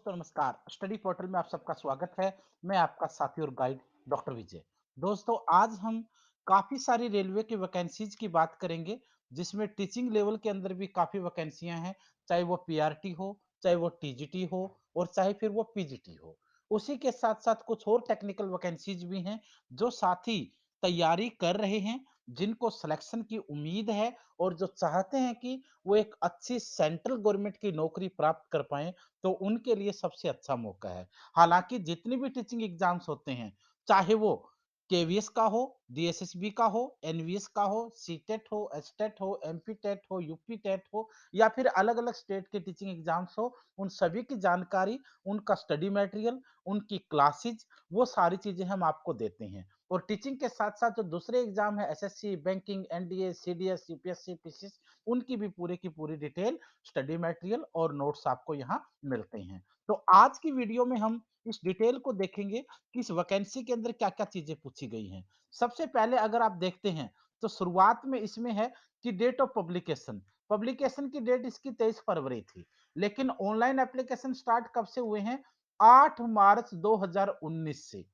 दोस्तों नमस्कार। Study portal में आप सबका स्वागत है। मैं आपका साथी और गाइड डॉक्टर विजय। दोस्तों आज हम काफ़ी सारी रेलवे की वैकेंसीज़ की बात करेंगे, जिसमें टीचिंग लेवल के अंदर भी काफ़ी वैकेंसियाँ हैं, चाहे वो पीआरटी हो, चाहे वो टीजीटी हो और चाहे फिर वो पीजीटी हो। उसी के साथ-साथ कुछ और टेक्निकल वैकेंसीज़ भी हैं, जो साथी तैयारी कर रहे हैं, जिनको सिलेक्शन की उम्मीद है और जो चाहते हैं कि वो एक अच्छी सेंट्रल गवर्नमेंट की नौकरी प्राप्त कर पाएँ, तो उनके लिए सबसे अच्छा मौका है। हालाँकि जितनी भी टीचिंग एग्ज़ाम्स होते हैं, चाहे वो केवीएस का हो, डीएसएसबी का हो, एनवीएस का हो, सीटेट हो, एचटेट हो, एमपीटेट हो, यूपीटेट हो या फिर अलग-अलग स्टेट के टीचिंग एग्ज़ाम्स हो, उन सभी की जानकारी, उनका स्टडी मटेरियल, उनकी क्लासेज़, वो सारी चीज़ें हम आपको देते हैं। और टीचिंग के साथ-साथ जो दूसरे एग्ज़ाम है SSC, banking, NDA, CDS, UPSC, PCS उनकी भी पूरी की पूरी डिटेल, स्टडी मटेरियल और नोट्स आपको यहाँ मिलते हैं। तो आज की वीडियो में हम इस डिटेल को देखेंगे कि इस वैकेंसी के अंदर क्या-क्या चीज़ें पूछी गई हैं। सबसे पहले अगर आप देखते हैं, तो शुरुआत में इसमें है कि डेट ऑफ पब्लिकेशन। पब्लिकेशन की डेट इसकी 23 फरवरी थी, लेकिन ऑनलाइन एप्लीकेशन स्टार्ट कब से हुए हैं? 8 मार्च 2019 से।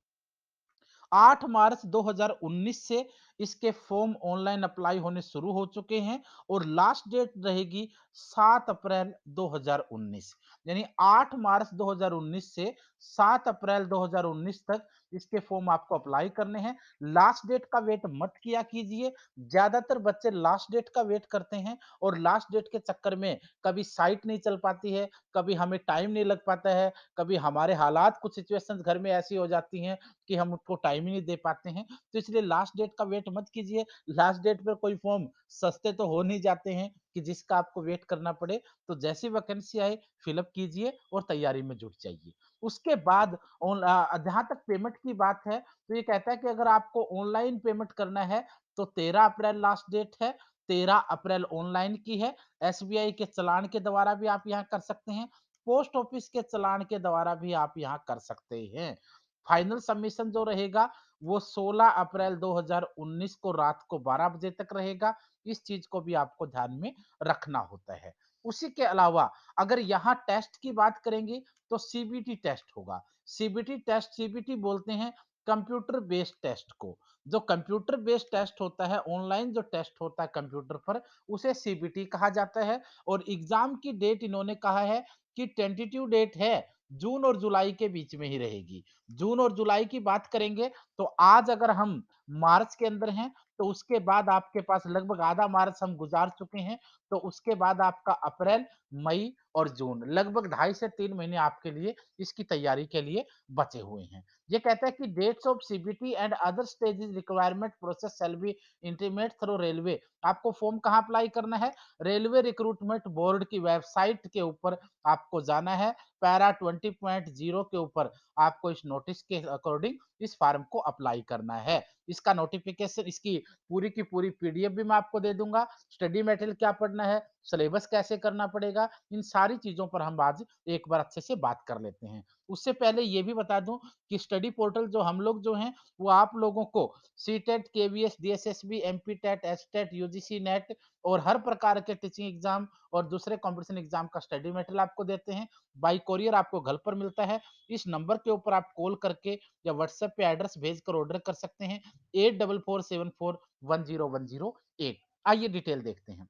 8 मार्च 2019 से इसके फॉर्म ऑनलाइन अप्लाई होने शुरू हो चुके हैं और लास्ट डेट रहेगी 7 अप्रैल 2019 यानी 8 मार्च 2019 से 7 अप्रैल 2019 तक इसके फॉर्म आपको अप्लाई करने हैं। लास्ट डेट का वेट मत किया कीजिए। ज़्यादातर बच्चे लास्ट डेट का वेट करते हैं और लास्ट डेट के चक्कर में कभी साइट नहीं चल पाती है, कभी हमें टाइम नहीं लग पाता है, कभी हमारे हालात कुछ सिचुएशंस घर में ऐसी हो जाती हैं कि हम उसको टाइम ही नहीं दे पाते हैं। तो इसलिए लास्ट डेट का वेट मत कीजिए। लास्ट डेट पे कोई फॉर्म सस्ते तो हो नहीं जाते हैं कि जिसका आपको वेट करना पड़े। तो जैसी वैकेंसी आए फिलअप कीजिए और तैयारी में जुट जाइए। उसके बाद जहाँ तक पेमेंट की बात है, तो ये कहता है कि अगर आपको ऑनलाइन पेमेंट करना है, तो 13 अप्रैल लास्ट डेट है। 13 अप्रैल ऑनलाइन की है। एसबीआई के चालान के द्वारा भी आप यहाँ कर सकते हैं। पोस्ट ऑफिस के चालान के द्वारा भी आप यहाँ कर सकते हैं। फाइनल सबमिशन जो रहेगा वो 16 अप्रैल 2019 को रात को 12 बजे तक रहेगा। इस चीज को भी आपको ध्यान में रखना होता है। उसी के अलावा अगर यहाँ टेस्ट की बात करेंगे तो सीबीटी टेस्ट होगा। सीबीटी टेस्ट सीबीटी बोलते हैं कंप्यूटर बेस्ड टेस्ट को। जो कंप्यूटर बेस्ड टेस्ट होता है, ऑनलाइन जो टेस्ट होता है कंप्यूटर पर, उसे सीबीटी कहा जाता है। और एग्जाम की डेट इन्होंने कहा है कि टेंटेटिव डेट है जून और जुलाई के बीच में ही रहेगी। जून और जुलाई की बात करेंगे तो आज अगर हम मार्च के अंदर हैं, तो उसके बाद आपके पास लगभग आधा मार्च हम गुजार चुके हैं। तो उसके बाद आपका अप्रैल, मई और जून लगभग 2.5 से 3 महीने आपके लिए इसकी तैयारी के लिए बचे हुए हैं। ये कहता है कि dates of CBT and other stages requirement process shall be intimate through railway. आपको फॉर्म कहाँ अप्लाई करना है? रेलवे रिक्रूटमेंट बोर्ड की वेबसाइट के ऊपर आपको जाना है। पैरा 20.0 के ऊपर आपको इस नोटिस के अकॉर्डिंग इस फॉर्म को अप्लाई करना है। इसका नोटिफिकेशन, इसकी पूरी की पूरी पीडीएफ भी मैं आपको दे दूंगा। स्टडी मटेरियल क्या पढ़ना है, सिलेबस कैसे करना पड़ेगा, इन सारी चीजों पर हम आज एक बार अच्छे से बात कर लेते हैं। उससे पहले ये भी बता दूं कि स्टडी पोर्टल जो हम लोग जो हैं, वो आप लोगों को CTET, KVS, DSSB, MPTET, STET, UGC NET और हर प्रकार के टीचिंग एग्जाम और दूसरे कंपटीशन एग्जाम का स्टडी मटेरियल आपको देते हैं। बाई कोरियर आपको घर पर मिलता है। इस नंबर के ऊपर आप कॉल करके या व्हाट्सएप पे एड्रेस भेजकर ऑर्डर कर सकते हैं 8447410108। आइए डिटेल देखते हैं।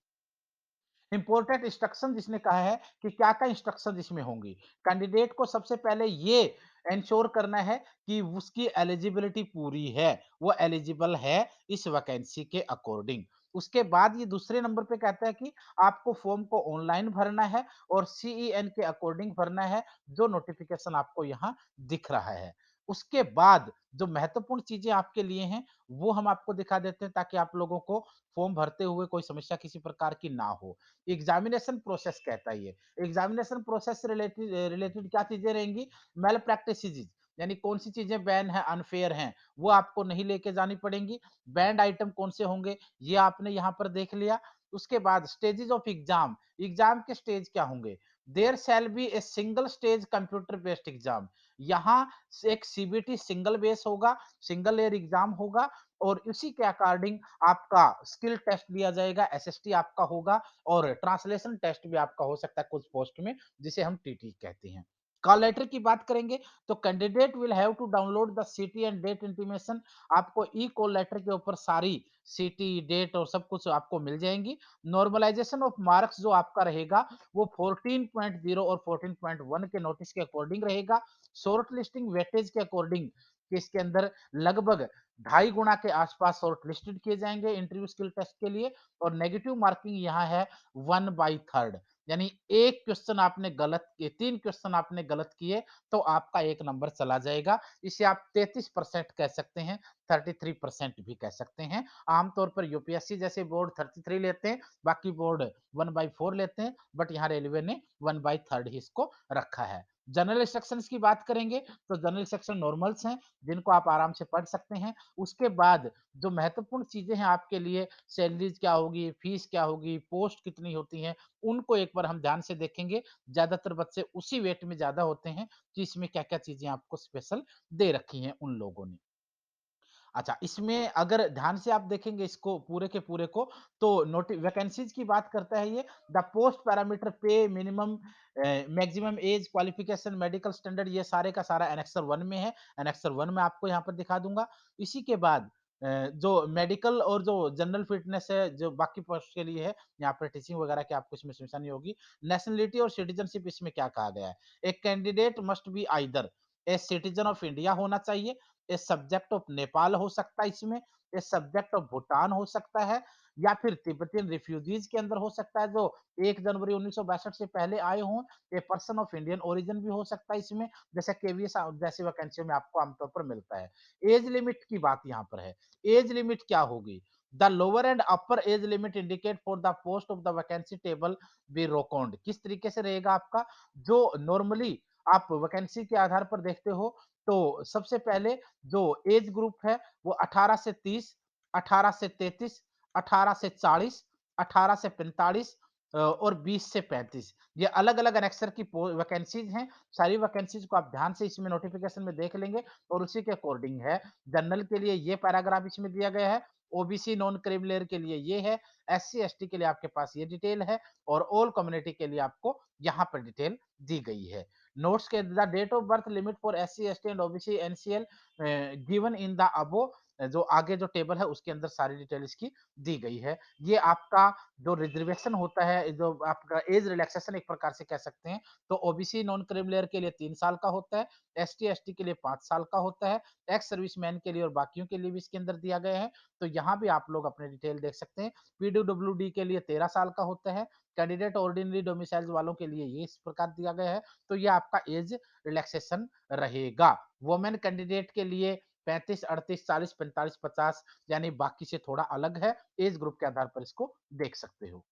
इंपॉर्टेंट इंस्ट्रक्शन जिसने कहा है कि क्या-क्या इंस्ट्रक्शन इसमें होंगी। कैंडिडेट को सबसे पहले ये एंश्योर करना है कि उसकी एलिजिबिलिटी पूरी है, वो एलिजिबल है इस वैकेंसी के अकॉर्डिंग। उसके बाद ये दूसरे नंबर पे कहता है कि आपको फॉर्म को ऑनलाइन भरना है और सीईएन के अकॉर्डिंग भरना है, जो नोटिफिकेशन आपको यहाँ दिख रहा है। उसके बाद जो महत्वपूर्ण चीजें आपके लिए हैं, वो हम आपको दिखा देते हैं ताकि आप लोगों को फॉर्म भरते हुए कोई समस्या किसी प्रकार की ना हो। एग्जामिनेशन प्रोसेस कहता है ये। एग्जामिनेशन प्रोसेस से रिलेटेड रिलेटेड क्या चीजें रहेंगी? मैल प्रैक्टिसेस यानी कौन सी चीजें बैन है, अनफेयर हैं, वो आपको नहीं लेके जानी पड़ेंगी। बैंड आइटम कौन से होंगे, ये आपने यहाँ पर देख लिया। उसके बाद स्टेजेस ऑफ एग्जाम, एग्जाम के स्टेज क्या होंगे? There shall be a single stage computer based exam. यहाँ एक सीबीटी सिंगल बेस होगा, सिंगल लेयर एग्जाम होगा और इसी के अकॉर्डिंग आपका स्किल टेस्ट लिया जाएगा, एसएसटी आपका होगा और ट्रांसलेशन टेस्ट भी आपका हो सकता है कुछ पोस्ट में, जिसे हम टीटी कहते हैं। कॉल लेटर की बात करेंगे तो candidate will have to download the city and date intimation. आपको ई कॉल लेटर के ऊपर सारी सिटी, डेट और सब कुछ आपको मिल जाएंगी। नॉर्मलाइजेशन ऑफ मार्क्स जो आपका रहेगा वो 14.0 और 14.1 के नोटिस के अकॉर्डिंग रहेगा। शॉर्ट लिस्टिंग वेटेज के अकॉर्डिंग कि इसके अंदर लगभग 2.5 गुना के आसपास शॉर्ट लिस्टेड किए जाएंगे इंटरव्यू स्किल टेस्ट के लिए। और नेगेटिव मार्किंग यहाँ है 1/3, यानी एक क्वेश्चन आपने गलत किए, 3 क्वेश्चन आपने गलत किए तो आपका 1 नंबर चला जाएगा। इसे आप 33% कह सकते हैं, 33% भी कह सकते हैं। आमतौर पर यूपीएससी जैसे बोर्ड 33 लेते हैं, बाकी बोर्ड 1/4 लेते हैं, बट यहाँ रेलवे ने 1/3 ही इसको रखा है। जनरल इंस्ट्रक्शंस की बात करेंगे तो जनरल इंस्ट्रक्शन नॉर्मल्स हैं जिनको आप आराम से पढ़ सकते हैं। उसके बाद जो महत्वपूर्ण चीजें हैं आपके लिए, सैलरीज क्या होगी, फीस क्या होगी, पोस्ट कितनी होती हैं, उनको एक बार हम ध्यान से देखेंगे। ज्यादातर बच्चे उसी वेट में ज्यादा होते हैं कि इसमें क्या क्या चीजें आपको स्पेशल दे रखी हैं उन लोगों ने। अच्छा, इसमें अगर ध्यान से आप देखेंगे इसको पूरे के पूरे को, तो नोटि वैकेंसीज की बात करता है ये। द पोस्ट पैरामीटर, पे, minimum, maximum age, qualification, medical standard, ये सारे का सारा एनेक्सर 1 में है। एनेक्सर 1 में आपको यहाँ पर दिखा दूंगा। इसी के बाद जो मेडिकल और जो जनरल फिटनेस है, जो बाकी पोस्ट के लिए है, यहाँ पर टीचिंग वगैरह की आपको इसमें समस्या नहीं होगी। नेशनलिटी और सिटीजनशिप, इसमें क्या कहा गया है? एक candidate must be either a citizen of India होना चाहिए, ए सब्जेक्ट ऑफ नेपाल हो सकता है इसमें, ए सब्जेक्ट ऑफ भूटान हो सकता है, या फिर तिब्बतियन रिफ्यूजीज के अंदर हो सकता है जो 1 जनवरी 1962 से पहले आए हों। A person of Indian origin भी हो सकता है इसमें, जैसे केवीएस जैसी वैकेंसियों में आपको आमतौर पर मिलता है। एज लिमिट की बात यहाँ पर है। एज लिमिट क्या होगी? The lower and upper age limit indicate for the post of the vacancy table be reckoned. किस तरीके से रहेगा आपका? जो नॉर्मली आप वैकेंसी के आधार पर देखते हो, तो सबसे पहले जो एज ग्रुप है वो 18 से 30, 18 से 33, 18 से 40, 18 से 45 और 20 से 35, ये अलग-अलग एनेक्सर की वैकेंसीज हैं। सारी वैकेंसीज को आप ध्यान से इसमें नोटिफिकेशन में देख लेंगे और उसी के अकॉर्डिंग है। जनरल के लिए ये पैराग्राफ इसमें दिया गया है, ओबीसी नॉन क्रीमी लेयर के लिए ये है, एससी एसटी के लिए आपके पास ये डिटेल है और ऑल कम्युनिटी के लिए आपको यहाँ पर डिटेल दी गई है। नोट्स के the date of birth limit for SC ST and OBC NCL given in the above, जो आगे जो टेबल है उसके अंदर सारी डिटेल इसकी दी गई है। ये आपका जो रिजर्वेशन होता है, जो आपका एज रिलैक्सेशन एक प्रकार से कह सकते हैं, तो ओबीसी नॉन क्रीमी लेयर के लिए 3 साल का होता है, एसटी एसटी के लिए 5 साल का होता है, एक्स सर्विसमैन के लिए और बाकियों के लिए भी इसके अंदर दिया गया है। तो यहाँ भी आप लोग अपने डिटेल देख सकते हैं। पीडब्ल्यूडी के लिए 13 साल का होता है, कैंडिडेट ऑर्डिनरी डोमिसाइल्स वालों के लिए ये इस प्रकार दिया गया है। तो ये आपका एज रिलैक्सेशन रहेगा। वुमेन कैंडिडेट के लिए 35, 38, 40, 45, 50, यानी बाकी से थोड़ा अलग है। एज ग्रुप के आधार पर इसको देख सकते हो।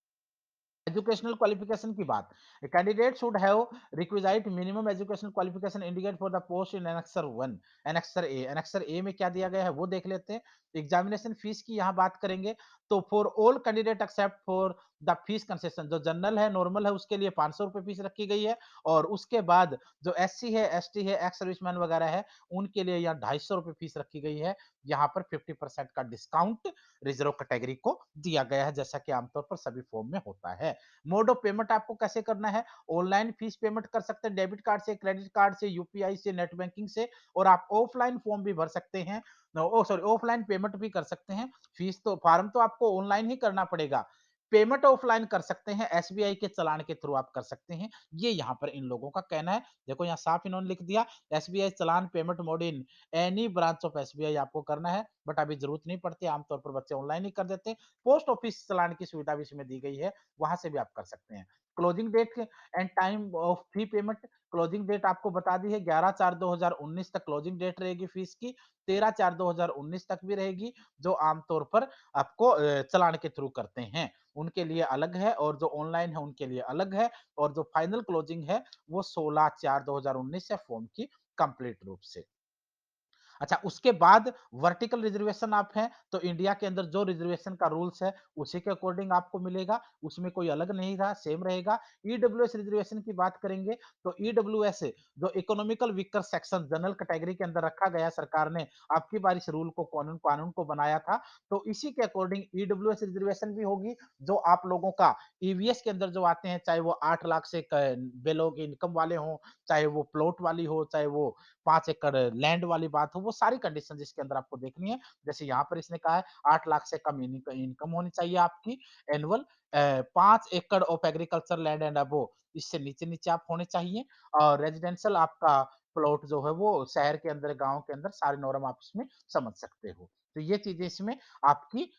एजुकेशनल क्वालिफिकेशन की बात, candidate should have requisite minimum educational qualification indicate for the post in annexure 1। Annexure A में क्या दिया गया है वो देख लेते हैं। एग्जामिनेशन फीस की यहाँ बात करेंगे तो for all candidate except for the fees concession, जो जनरल है, नॉर्मल है, उसके लिए 500 रुपए फीस रखी गई है। और उसके बाद जो एससी है, एसटी है, एक्स सर्विसमैन वगैरह है, उनके लिए यहाँ 250 रुपए फीस रखी गई है। यहाँ पर 50% का डिस्काउंट रिजर्व कैटेगरी को दिया गया है, जैसा कि आमतौर पर सभी फॉर्म में होता है। मोड ऑफ पेमेंट आपको कैसे करना है? ऑनलाइन फीस पेमेंट कर सकते हैं, डेबिट कार्ड से, क्रेडिट कार्ड से, यूपीआई से, नेट बैंकिंग से, और आप ऑफलाइन फॉर्म भी भर सकते हैं। ओ सॉरी, ऑफलाइन पेमेंट भी कर सकते हैं। फीस तो फॉर्म तो आपको ऑनलाइन ही करना पड़ेगा। पेमेंट ऑफलाइन कर सकते हैं, एसबीआई के चालान के थ्रू आप कर सकते हैं। ये यहाँ पर इन लोगों का कहना है। देखो यहाँ साफ इन्होंने लिख दिया, SBI challan payment mode in any branch of SBI आपको करना है, बट अभी जरूरत नहीं पड़ती, आमतौर पर बच्चे ऑनलाइन ही कर देते हैं। पोस्ट ऑफिस चालान की सुविधा भी इसमें दी गई है, वहां से भी आप कर सकते हैं। Closing date and time of fee payment, closing date आपको बता दी है, 11/4/2019 तक क्लोजिंग डेट रहेगी फीस की। 13/4/2019 तक भी रहेगी। जो आमतौर पर आपको चालान के थ्रू करते हैं उनके लिए अलग है, और जो ऑनलाइन है उनके लिए अलग है। और जो फाइनल क्लोजिंग है वो 16/4/2019 है फॉर्म की कंप्लीट रूप से। अच्छा, उसके बाद वर्टिकल रिजर्वेशन आप हैं, तो इंडिया के अंदर जो रिजर्वेशन का रूल्स है, उसी के अकॉर्डिंग आपको मिलेगा, उसमें कोई अलग नहीं रहा, सेम रहेगा। ईडब्ल्यूएस रिजर्वेशन की बात करेंगे, तो ईडब्ल्यूएस जो economical weaker section general category के अंदर रखा गया सरकार ने, आपकी बार इस रूल को कानून कानून को बनाया था, तो इसी के अकॉर्डिंग ईडब्ल्यूएस रिजर्वेशन भी होगी, जो आप लोगों का ईवीएस के अंदर जो आते हैं, चाहे वो 8 लाख से क बिलो की इनकम वाले हों, चाहे वो प्लॉट वाली हो, चाहे वो 5 एकड़ लैंड वाली बात हो, वो सारी कंडीशन जिसके अंदर आपको देखनी है। जैसे यहाँ पर इसने कहा है 8 लाख से कम इनकम होनी चाहिए आपकी एनुअल 5 एकड़ of agriculture land and above इससे नीचे-नीचे आप होने चाहिए और रेजिडेंशियल आपका प्लॉट जो है वो शहर के अंदर, गाँव के अंदर सारी नॉर्म आप इसमें समझ सकते हो। तो ये चीज़ें इसमें आपकी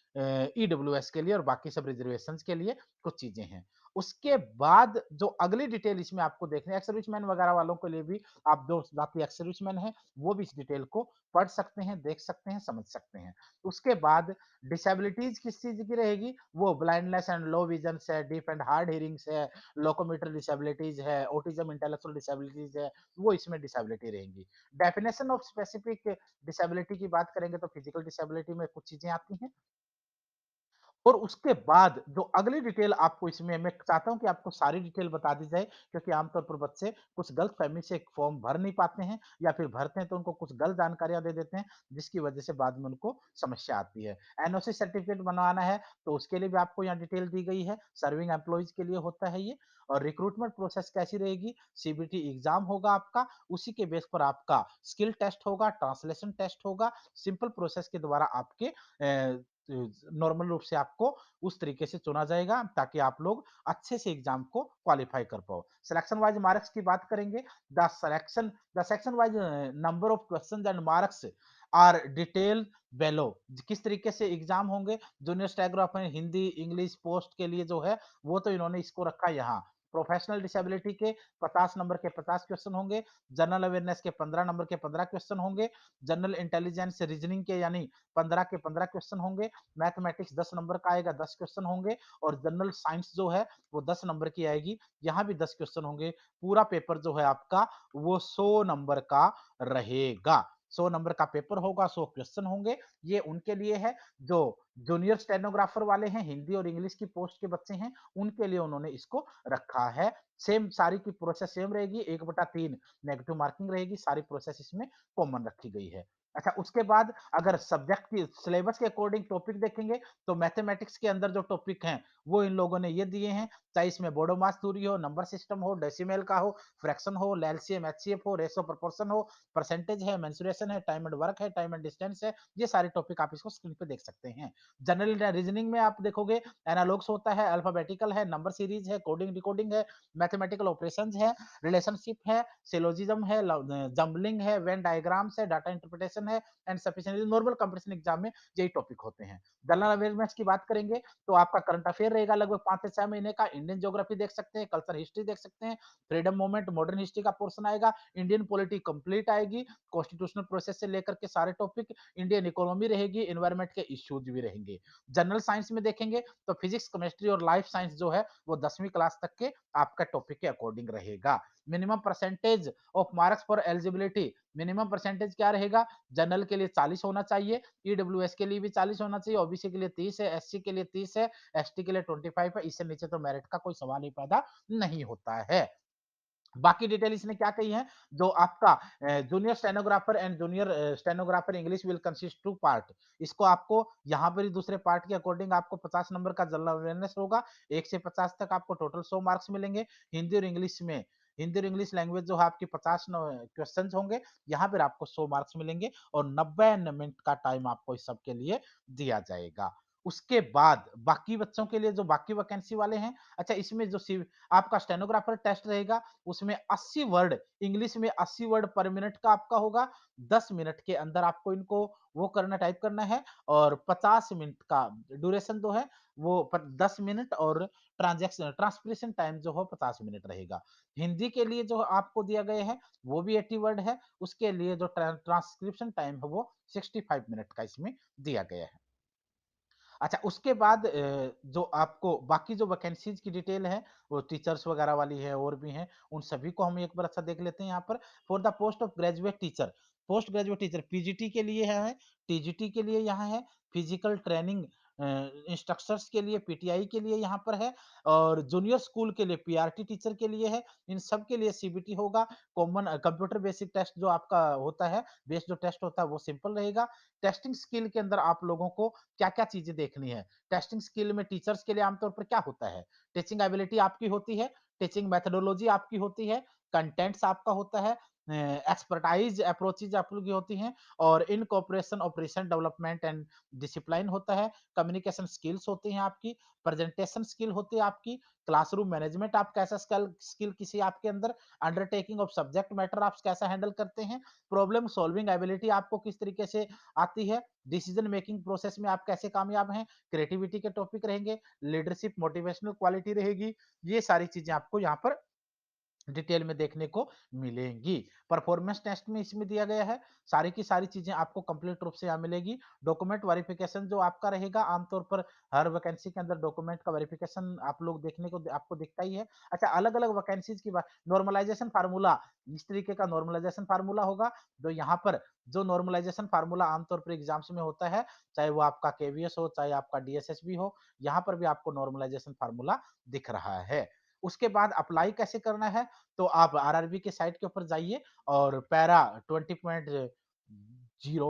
ईडब्ल्यूएस के लिए और बाकी सब रिजर्वेशंस के लिए कुछ चीज़ें हैं। उसके बाद जो अगली डिटेल इसमें आपको देखनी है, एक्स सर्विसमैन वगैरह वालों के लिए भी आप जो बाकी एक्स सर्विसमैन हैं, वो भी इस डिटेल को पढ़ सकते हैं, देख सकते हैं, समझ सकते हैं। उसके बाद डिसेबिलिटीज़ किस चीज़ की रहेगी, वो ब्लाइंडनेस एंड लो विजन्स है, डीफ एंड हार्ड हियरिंग्स है, लोकोमोटर डिसेबिलिटीज़ है, ऑटिज़्म, इंटेलेक्चुअल डिसेबिलिटीज़ है, वो इसमें डिसेबिलिटी रहेंगी। डेफिनिशन ऑफ स्पेसिफिक डिसेबिलिटी की बात करेंगे तो फिजिकल डिसेबिलिटी में कुछ चीज़ें आती हैं। और उसके बाद जो अगली डिटेल आपको इसमें मैं चाहता हूँ कि आपको सारी डिटेल बता दी जाए क्योंकि आमतौर पर बच्चे कुछ गलतफ़हमी से एक फॉर्म भर नहीं पाते हैं या फिर भरते हैं तो उनको कुछ गलत जानकारियाँ दे देते हैं, जिसकी वजह से बाद में उनको समस्या आती है। एनओसी सर्टिफ़िकेट बनवाना है तो उसके लिए भी आपको यहाँ डिटेल दी गई है, सर्विंग एम्प्लॉइज़ के लिए होता है ये और रिक्रूटमेंट प्रोसेस कैसी रहेगी, सीबीटी एग्ज़ाम होगा आपका, उसी के बेस पर आपका स्किल टेस्ट होगा, ट्रांसलेशन टेस्ट होगा, सिंपल प्रोसेस के द्वारा आपके नॉर्मल रूप से आपको उस तरीके से चुना जाएगा ताकि आप लोग अच्छे से एग्जाम को क्वालिफाई कर पाओ। सिलेक्शन वाइज मार्क्स की बात करेंगे, the section wise number of questions and marks are detail below किस तरीके से एग्जाम होंगे junior stenographer Hindi English post के लिए जो है वो तो इन्होंने इसको रखा यहाँ प्रोफेशनल डिसेबिलिटी के 50 नंबर के 50 क्वेश्चन होंगे, जनरल अवेयरनेस के 15 नंबर के 15 क्वेश्चन होंगे, जनरल इंटेलिजेंस रीजनिंग के यानी 15 के 15 क्वेश्चन होंगे, मैथमेटिक्स 10 नंबर का आएगा 10 क्वेश्चन होंगे और जनरल साइंस जो है वो 10 नंबर की आएगी, यहाँ भी 10 क्वेश्चन होंगे। पूरा पेपर जो है आपका वो 100 नंबर का रहेगा। 100 नंबर का पेपर होगा, 100 क्वेश्चन होंगे। ये उनके लिए है जो जूनियर स्टेनोग्राफर वाले हैं, हिंदी और इंग्लिश की पोस्ट के बच्चे हैं, उनके लिए उन्होंने इसको रखा है। सेम सारी की प्रोसेस सेम रहेगी, 1/3 नेगेटिव मार्किंग रहेगी, सारी प्रोसेस इसमें कॉमन रखी गई है। अच्छा उसके बाद अगर सब्जेक्ट की सिलेबस के अकॉर्डिंग टॉपिक देखेंगे तो मैथमेटिक्स के अंदर जो टॉपिक हैं वो इन लोगों ने ये दिए हैं चाहे इसमें बोडो मास थ्योरी हो नंबर सिस्टम हो डेसिमल का हो फ्रैक्शन हो एलसीएम एचसीएफ हो रेशो प्रोपोर्शन हो परसेंटेज है मेंसुरेशन है टाइम एंड वर्क है टाइम एंड डिस्टेंस है ये सारे टॉपिक आप इसको स्क्रीन पे देख सकते हैं जनरल रीजनिंग में आप देखोगे एनालॉग्स होता है अल्फाबेटिकल है नंबर सीरीज है कोडिंग डिकोडिंग है मैथमेटिकल ऑपरेशंस है रिलेशनशिप है सिलोजिज्म है जम्बलिंग है वेन डायग्राम्स है डाटा इंटरप्रिटेशन है and sufficient normal competition exam में यही टॉपिक होते हैं जनरल अवेयरनेस की बात करेंगे तो आपका करंट अफेयर रहेगा लगभग 5 से 6 महीने का इंडियन ज्योग्राफी देख सकते हैं कल्चर हिस्ट्री देख सकते हैं फ्रीडम मूवमेंट मॉडर्न हिस्ट्री का पोर्शन आएगा इंडियन पॉलिटी कंप्लीट आएगी कॉन्स्टिट्यूशनल प्रोसेस से लेकर के सारे टॉपिक इंडियन इकोनॉमी रहेगी इन्वायरमेंट के इश्यूज भी रहेंगे जनरल साइंस में देखेंगे तो फिजिक्स केमिस्ट्री और लाइफ साइंस जो है वो 10वीं क्लास तक के आपका टॉपिक के अकॉर्डिंग रहेगा minimum percentage of marks for eligibility minimum percentage क्या रहेगा जनरल के लिए 40 होना चाहिए ईडब्ल्यूएस के लिए भी 40 होना चाहिए ओबीसी के लिए 30 है एससी के लिए 30 है एसटी के लिए 25 है इससे नीचे तो मेरिट का कोई सवाल ही पैदा नहीं होता है बाकी डिटेल इसने क्या कही है जो आपका junior stenographer and junior stenographer English will consist two part इसको आपको यहाँ पर ही दूसरे पार्ट के अकॉर्डिंग आपको 50 नंबर का जनरल अवेयरनेस होगा 1 से 50 तक आपको टोटल 100 मार्क्स मिलेंगे हिंदी और इंग्लिश में हिंदी और इंग्लिश लैंग्वेज जो है आपकी 50 क्वेश्चन होंगे यहाँ पर आपको 100 मार्क्स मिलेंगे और 90 मिनट का टाइम आपको इस सब के लिए दिया जाएगा उसके बाद बाकी बच्चों के लिए जो बाकी वैकेंसी वाले हैं अच्छा इसमें जो आपका स्टेनोग्राफर टेस्ट रहेगा उसमें 80 वर्ड इंग्लिश में 80 वर्ड पर मिनट का आपका होगा 10 मिनट के अंदर आपको इनको वो करना टाइप करना है और 50 मिनट का ड्यूरेशन जो है वो 10 मिनट और ट्रांजैक्शन ट्रांसक्रिप्शन टाइम जो हो 50 मिनट रहेगा हिंदी के लिए जो आपको दिया गया है वो भी 80 वर्ड है उसके लिए जो ट्रांसक्रिप्शन टाइम है वो 65 मिनट का इसमें दिया गया है अच्छा उसके बाद जो आपको बाकी जो वैकेंसीज़ की डिटेल है, वो टीचर्स वगैरह वाली है और भी हैं, उन सभी को हम एक बार अच्छा देख लेते हैं यहाँ पर। For the post of graduate teacher, post graduate teacher PGT के लिए है, टीजीटी के लिए यहाँ है, फिजिकल ट्रेनिंग अ, इंस्ट्रक्टर्स के लिए पीटीआई के लिए यहाँ पर है और जूनियर स्कूल के लिए पीआरटी टीचर के लिए है। इन सब के लिए सीबीटी होगा। कॉमन कंप्यूटर बेसिक टेस्ट जो आपका होता है, बेस जो टेस्ट होता है वो सिंपल रहेगा। टेस्टिंग स्किल के अंदर आप लोगों को क्या-क्या चीज़ें देखनी है? टेस्टिंग स्किल में टीचर्स के लिए आमतौर पर क्या होता है? टीचिंग एबिलिटी आपकी होती है, टीचिंग मेथोडोलॉजी आपकी होती है, कंटेंट्स आपका होता है, एक्सपर्टाइज़ अप्रोचेज़ आप लोग की होती हैं और incorporation operation development and discipline होता है, कम्युनिकेशन स्किल्स होती हैं आपकी, प्रेजेंटेशन स्किल होती है आपकी, क्लासरूम मैनेजमेंट आप कैसा स्किल स्किल किसी आपके अंदर, अंडरटेकिंग ऑफ सब्जेक्ट मैटर आप कैसा हैंडल करते हैं, प्रॉब्लम सॉल्विंग एबिलिटी आपको किस तरीके से आती है, डिसीजन मेकिंग प्रोसेस में आप कैसे कामयाब हैं, क्रिएटिविटी के टॉपिक रहेंगे, लीडरशिप मोटिवेशनल क्वालिटी रहेगी, ये सारी चीज़ें आपको यहाँ पर डिटेल में देखने को मिलेंगी। परफॉर्मेंस टेस्ट में इसमें दिया गया है, सारी की सारी चीज़ें आपको कंप्लीट रूप से यहाँ मिलेगी। डॉक्यूमेंट वेरिफिकेशन जो आपका रहेगा, आमतौर पर हर वैकेंसी के अंदर डॉक्यूमेंट का वेरिफिकेशन आप लोग देखने को आपको दिखता ही है। अच्छा अलग-अलग वैकेंसीज़ की बात नॉर्मलाइज़ेशन फार्मूला, इस तरीके का नॉर्मलाइज़ेशन फार्मूला होगा, जो यहाँ पर जो नॉर्मलाइज़ेशन फार्मूला आमतौर पर एग्ज़ाम्स में होता है, चाहे वो आपका केवीएस हो, चाहे आपका डीएसएसबी हो, यहाँ पर भी आपको नॉर्मलाइज़ेशन फार्मूला दिख रहा है। उसके बाद अप्लाई कैसे करना है? तो आप आरआरबी के साइट के ऊपर जाइए और पैरा 20.0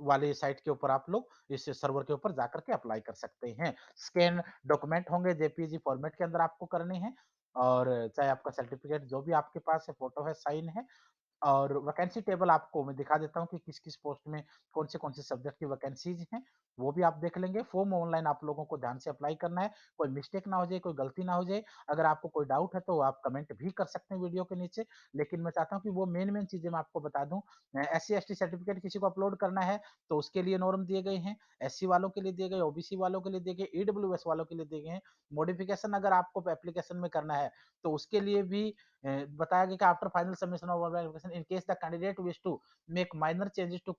वाले साइट के ऊपर आप लोग इस सर्वर के ऊपर जाकर के अप्लाई कर सकते हैं। स्कैन डॉक्यूमेंट होंगे जेपीईजी फॉर्मेट के अंदर आपको करने हैं और चाहे आपका सर्टिफिकेट जो भी आपके पास है, फोटो है, साइन है और वैकेंसी टेबल आपको मैं दिखा देता हूँ कि किस-किस पोस्ट में कौन से सब्जेक्ट की वैकेंसीज़ हैं, वो भी आप देख लेंगे। फॉर्म ऑनलाइन आप लोगों को ध्यान से अप्लाई करना है, कोई मिस्टेक ना हो जाए, कोई गलती ना हो जाए। अगर आपको कोई डाउट है तो आप कमेंट भी कर सकते हैं वीडियो के नीचे, लेकिन मैं चाहता हूँ कि वो मेन-मेन चीज़ें मैं आपको बता दूँ। एससी-एसटी सर्टिफिकेट किसी को अपलोड करना है, तो उसके लिए नॉर्म दिए गए हैं, एससी वालों के लिए दिए गए, ओबीसी वालों के लिए दिए गए, ईडब्ल्यूएस वालों के लिए दिए गए हैं। मॉडिफिकेशन अगर आपको एप्लीकेशन में करना है, तो उसके लिए भी बताया गया कि after final submission of application in case the candidate wish to make minor changes to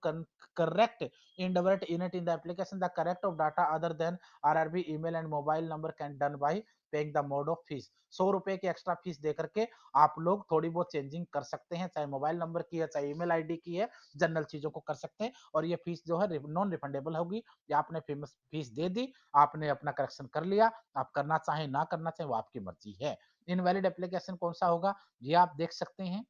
correct inadvertent unit in the application the correct of data other than RRB email and mobile number can done by paying the mode of fees 100 रुपए की extra fees दे करके आप लोग थोड़ी बहुत changing कर सकते हैं चाहे मोबाइल नंबर की है चाहे ईमेल आईडी की है जनरल चीजों को कर सकते हैं और ये फीस जो है नॉन रिफंडेबल होगी या आपने फीस दे दी आपने अपना करेक्शन कर लिया आप करना चाहें ना करना चाहें वो आपकी मर्जी है इनवैलिड एप्लीकेशन कौन सा होगा ये आप देख सकते हैं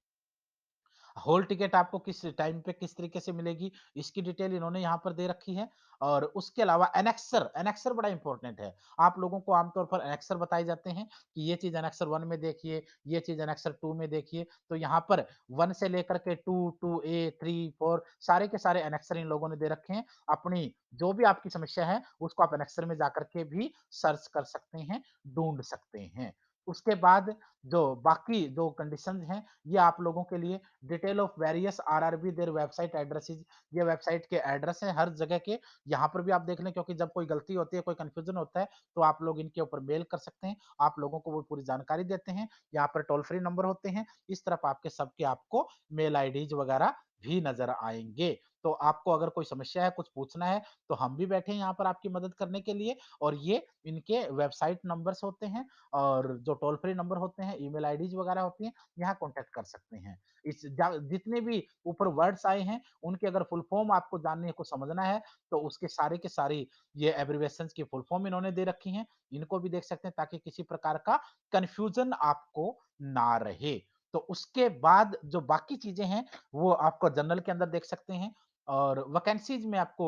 हॉल टिकट आपको किस टाइम पे किस तरीके से मिलेगी, इसकी डिटेल इन्होंने यहाँ पर दे रखी है और उसके अलावा एनेक्सर, एनेक्सर बड़ा इंपॉर्टेंट है। आप लोगों को आमतौर पर एनेक्सर बताए जाते हैं कि ये चीज़ एनेक्सर 1 में देखिए, ये चीज़ एनेक्सर 2 में देखिए। तो यहाँ पर 1 से लेकर के 2, 2A, 3, 4 सारे के सारे एनेक्सर इन लोगों ने दे रखे हैं। अपनी जो भी आपकी समस्या है, उसको आप एनेक्सर में जाकर के भी सर्च कर सकते हैं, ढूँढ सकते हैं। उसके बाद जो बाकी जो कंडीशंस हैं, ये आप लोगों के लिए detail of various RRB their website addresses ये वेबसाइट के एड्रेस हैं हर जगह के यहाँ पर भी आप देख लें क्योंकि जब कोई गलती होती है कोई कंफ्यूजन होता है तो आप लोग इनके ऊपर मेल कर सकते हैं आप लोगों को वो पूरी जानकारी देते हैं यहाँ पर टोल फ्री नंबर होते हैं इस तरफ आपके सबके आपको मेल आईडीज वगैरह भी नजर आएंगे तो आपको अगर कोई समस्या है कुछ पूछना है तो हम भी बैठे हैं यहाँ पर आपकी मदद करने के लिए और ये इनके वेबसाइट नंबर्स होते हैं और जो टोल फ्री नंबर होते हैं ईमेल आईडीज वगैरह होती हैं यहाँ कॉन्टेक्ट कर सकते हैं जितने भी ऊपर वर्ड्स आए हैं उनके अगर फुल फॉर्म आपको जानने है कुछ समझना है तो उसके सारे के सारी ये एब्रिविएशन की फुल फॉर्म इन्होंने दे रखी हैं इनको भी देख सकते हैं ताकि किसी प्रकार का कंफ्यूजन आपको ना रहे तो उसके बाद जो बाकी चीजें हैं वो आपको जनरल के अंदर देख सकते हैं और वैकेंसीज में आपको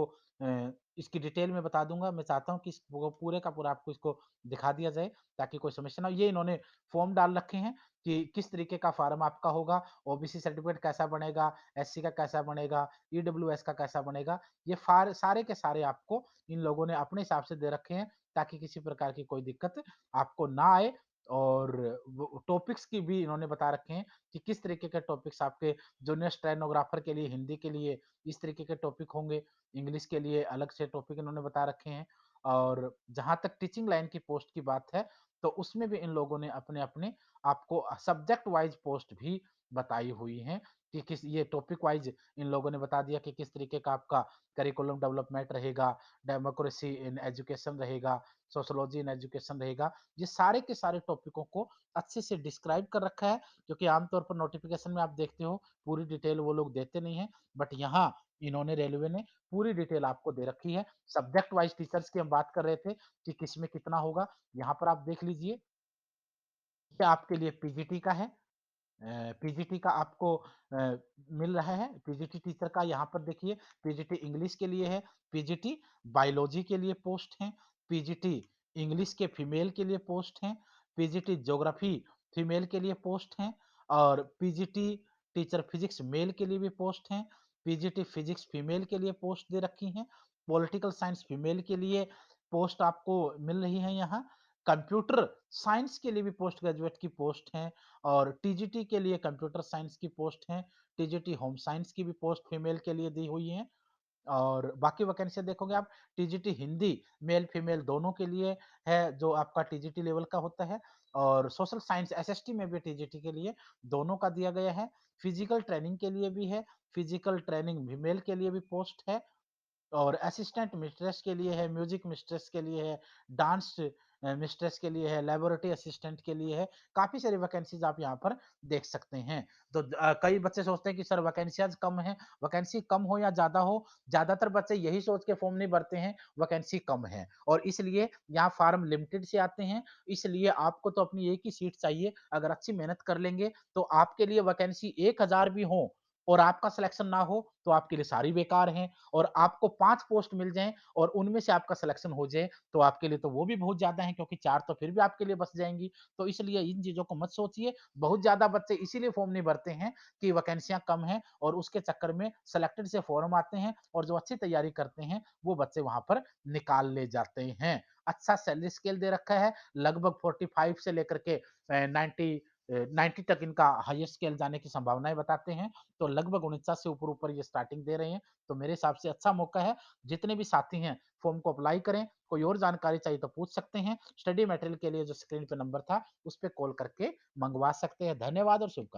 इसकी डिटेल में बता दूंगा मैं चाहता हूँ कि पूरे का पूरा आपको इसको दिखा दिया जाए ताकि कोई समस्या ना हो ये इन्होंने फॉर्म डाल रखे हैं कि किस तरीके का फार्म आपका होगा, ओबीसी सर्टिफिकेट कैसा बनेगा, एससी का कैसा बनेगा, ईडब्ल्यूएस का कैसा बनेगा, ये फार सारे के सारे आपको इन लोगों ने अपने हिसाब से दे रखे हैं ताकि किसी प्रकार की कोई दिक्कत आपको ना आए और टॉपिक्स की भी इन्होंने बता रखे हैं कि किस तरीके के टॉपिक्स आपके जूनियर स्टेनोग्राफर के लिए हिंदी के लिए इस तरीके के टॉपिक होंगे, इंग्लिश के लिए अलग से टॉपिक इन्होंने बता रखे हैं और जहाँ तक टीचिंग लाइन की पोस्ट की बात है, तो उसमें भी इन लोगों ने अपने-अपने आपको सब्जेक्ट वाइज़ पोस्ट भी बताई हुई हैं कि किस ये टॉपिक वाइज़ इन लोगों ने बता दिया कि किस तरीके का आपका करिकुलम डेवलपमेंट रहेगा, डेमोक्रेसी इन एजुकेशन रहेगा, सोशियोलॉजी इन एजुकेशन रहेगा। ये सारे के सारे टॉपिकों को अच्छे से डिस्क्राइब कर रखा है, क्योंकि आमतौर पर नोटिफ़िकेशन में आप देखते हो पूरी डिटेल वो लोग देते नहीं हैं, बट यहाँ इन्होंने रेलवे ने पूरी डिटेल आपको दे रखी है। सब्जेक्ट वाइज़ टीचर्स की हम बात कर रहे थे कि किसमें कितना होगा, यहाँ पर आप देख लीजिए, ये आपके लिए पीजीटी का है। पीजीटी का आपको मिल रहा है, पीजीटी टीचर का यहाँ पर देखिए, पीजीटी इंग्लिश के लिए है, पीजीटी बायोलॉजी के लिए पोस्ट हैं, पीजीटी इंग्लिश के फीमेल के लिए पोस्ट हैं, पीजीटी ज्योग्राफी फीमेल के लिए पोस्ट हैं और पीजीटी टीचर फिजिक्स मेल के लिए भी पोस्ट हैं, पीजीटी फिजिक्स फीमेल के लिए पोस्ट दे रखी हैं, पॉलिटिकल साइंस फीमेल के लिए पोस्ट आपको मिल रही है यहाँ, कंप्यूटर साइंस के लिए भी पोस्ट ग्रेजुएट की पोस्ट हैं और टीजीटी के लिए कंप्यूटर साइंस की पोस्ट है, टीजीटी होम साइंस की भी पोस्ट फीमेल के लिए दी हुई है और बाकी वैकेंसियाँ देखोगे आप, टीजीटी हिंदी मेल-फीमेल दोनों के लिए है, जो आपका टीजीटी लेवल का होता है और सोशल साइंस एसएसटी में भी टीजीटी के लिए दोनों का दिया गया है। फिजिकल ट्रेनिंग के लिए भी है, फिजिकल ट्रेनिंग फीमेल के लिए भी पोस्ट है और असिस्टेंट मिस्ट्रेस के लिए है, म्यूज़िक मिस्ट्रेस के लिए है, डांस मिस्ट्रेस के लिए है, लैबोरेटरी असिस्टेंट के लिए है, काफ़ी सारी वैकेंसीज़ आप यहाँ पर देख सकते हैं। तो कई बच्चे सोचते हैं कि सर वैकेंसियाज़ कम हैं, वैकेंसी कम हो या ज़्यादा हो, ज़्यादातर बच्चे यही सोच के फॉर्म नहीं भरते हैं, वैकेंसी कम है और इसलिए यहाँ फार्म लिमिटेड से आते हैं, इसलिए आपको तो अपनी एक ही सीट चाहिए, अगर अच्छी मेहनत कर लेंगे, तो आपके लिए वैकेंसी 1000 भी हो और आपका सिलेक्शन ना हो, तो आपके लिए सारी बेकार हैं। और आपको 5 पोस्ट मिल जाएँ और उनमें से आपका सिलेक्शन हो जाए, तो आपके लिए तो वो भी बहुत ज़्यादा है क्योंकि 4 तो फिर भी आपके लिए बच जाएँगी। तो इसलिए इन चीज़ों को मत सोचिए। बहुत ज़्यादा बच्चे इसीलिए फॉर्म नहीं भरते हैं कि वैकेंसियाँ कम हैं और उसके चक्कर में सिलेक्टेड से फॉर्म आते हैं और जो अच्छी तैयारी करते हैं, वो बच्चे वहाँ पर निकाल ले जाते हैं। अच्छा सैलरी स्केल दे रखा है, लगभग 45 से लेकर के 90 तक इनका हाईएस्ट स्केल जाने की संभावनाएँ बताते हैं। तो लगभग 49 से ऊपर-ऊपर ये स्टार्टिंग दे रहे हैं। तो मेरे हिसाब से अच्छा मौका है। जितने भी साथी हैं फॉर्म को अप्लाई करें। कोई और जानकारी चाहिए तो पूछ सकते हैं। स्टडी मटेरियल के लिए जो स्क्रीन पे नंबर था, उस पे कॉल करके मँगवा सकते हैं। धन्यवाद और शुभकामनाएँ।